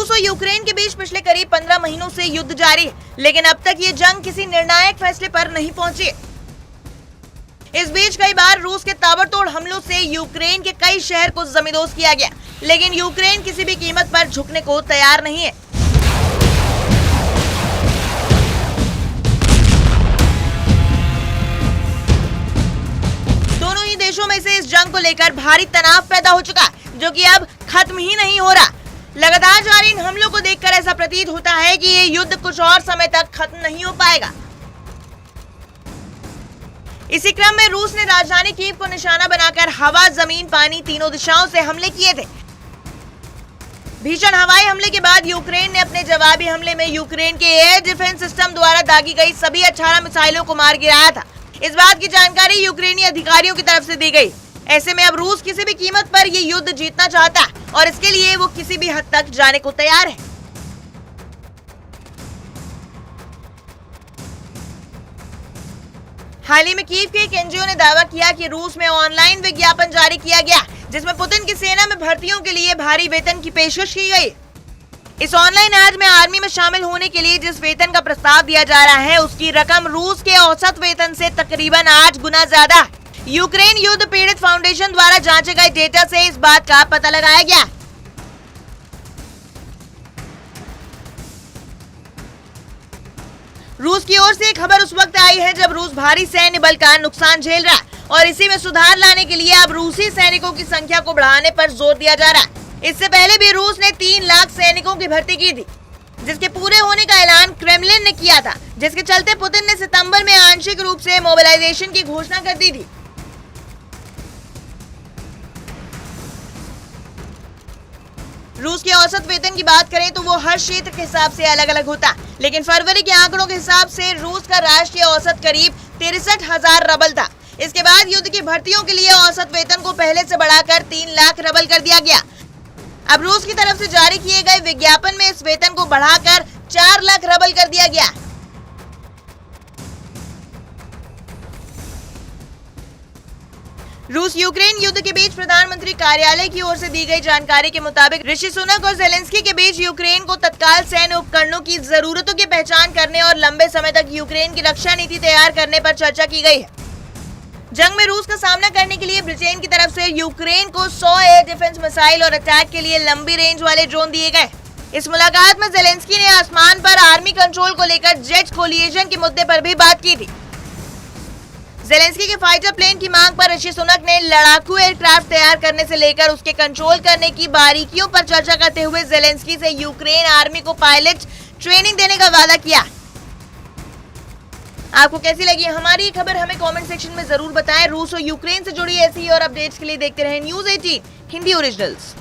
रूस और यूक्रेन के बीच पिछले करीब 15 महीनों से युद्ध जारी है, लेकिन अब तक ये जंग किसी निर्णायक फैसले पर नहीं पहुंची। इस बीच कई बार रूस के ताबड़तोड़ हमलों से यूक्रेन के कई शहर को जमींदोज किया गया, लेकिन यूक्रेन किसी भी कीमत पर झुकने को तैयार नहीं है। दोनों ही देशों में से इस जंग को लेकर भारी तनाव पैदा हो चुका है, जो कि अब खत्म ही नहीं हो रहा। लगातार जारी इन हमलों को देखकर ऐसा प्रतीत होता है कि ये युद्ध कुछ और समय तक खत्म नहीं हो पाएगा। इसी क्रम में रूस ने राजधानी कीव को निशाना बनाकर हवा, जमीन, पानी तीनों दिशाओं से हमले किए थे। भीषण हवाई हमले के बाद यूक्रेन ने अपने जवाबी हमले में यूक्रेन के एयर डिफेंस सिस्टम द्वारा दागी गई सभी 18 मिसाइलों को मार गिराया था। इस बात की जानकारी यूक्रेनी अधिकारियों की तरफ से दी गई। ऐसे में अब रूस किसी भी कीमत पर ये युद्ध जीतना चाहता है और इसके लिए वो किसी भी हद तक जाने को तैयार है। हाल ही में कीव के एक एनजीओ ने दावा किया कि रूस में ऑनलाइन विज्ञापन जारी किया गया, जिसमें पुतिन की सेना में भर्तियों के लिए भारी वेतन की पेशकश की गई। इस ऑनलाइन ऐड में आर्मी में शामिल होने के लिए जिस वेतन का प्रस्ताव दिया जा रहा है, उसकी रकम रूस के औसत वेतन से तकरीबन 8 गुना ज्यादा है। यूक्रेन युद्ध पीड़ित फाउंडेशन द्वारा जांचे गए डेटा से इस बात का पता लगाया गया। रूस की ओर से खबर उस वक्त आई है जब रूस भारी सैन्य बल का नुकसान झेल रहा है और इसी में सुधार लाने के लिए अब रूसी सैनिकों की संख्या को बढ़ाने पर जोर दिया जा रहा है। इससे पहले भी रूस ने 3 लाख सैनिकों की भर्ती की थी, जिसके पूरे होने का ऐलान क्रेमलिन ने किया था, जिसके चलते पुतिन ने सितंबर में आंशिक रूप से मोबिलाइजेशन की घोषणा कर दी थी। रूस के औसत वेतन की बात करें तो वो हर क्षेत्र के हिसाब से अलग अलग होता है, लेकिन फरवरी के आंकड़ों के हिसाब से रूस का राष्ट्रीय औसत करीब 63,000 रबल था। इसके बाद युद्ध की भर्तियों के लिए औसत वेतन को पहले से बढ़ाकर 3 लाख रबल कर दिया गया। अब रूस की तरफ से जारी किए गए विज्ञापन में इस वेतन को बढ़ाकर 4 लाख रबल कर दिया गया। रूस यूक्रेन युद्ध के बीच प्रधानमंत्री कार्यालय की ओर से दी गई जानकारी के मुताबिक ऋषि सुनक और जेलेंस्की के बीच यूक्रेन को तत्काल सैन्य उपकरणों की जरूरतों की पहचान करने और लंबे समय तक यूक्रेन की रक्षा नीति तैयार करने पर चर्चा की गई है। जंग में रूस का सामना करने के लिए ब्रिटेन की तरफ से यूक्रेन को 100 एयर डिफेंस मिसाइल और अटैक के लिए लंबी रेंज वाले ड्रोन दिए गए। इस मुलाकात में जेलेंस्की ने आसमान पर आर्मी कंट्रोल को लेकर जेट कोलिजन के मुद्दे पर भी बात की थी। जेलेंस्की के फाइटर प्लेन की मांग पर ऋषि सुनक ने लड़ाकू एयरक्राफ्ट तैयार करने से लेकर उसके कंट्रोल करने की बारीकियों पर चर्चा करते हुए जेलेंस्की से यूक्रेन आर्मी को पायलट ट्रेनिंग देने का वादा किया। आपको कैसी लगी हमारी ये खबर, हमें कमेंट सेक्शन में जरूर बताएं। रूस और यूक्रेन से जुड़ी ऐसी और अपडेट्स के लिए देखते रहें News 18 हिंदी ओरिजिनल्स।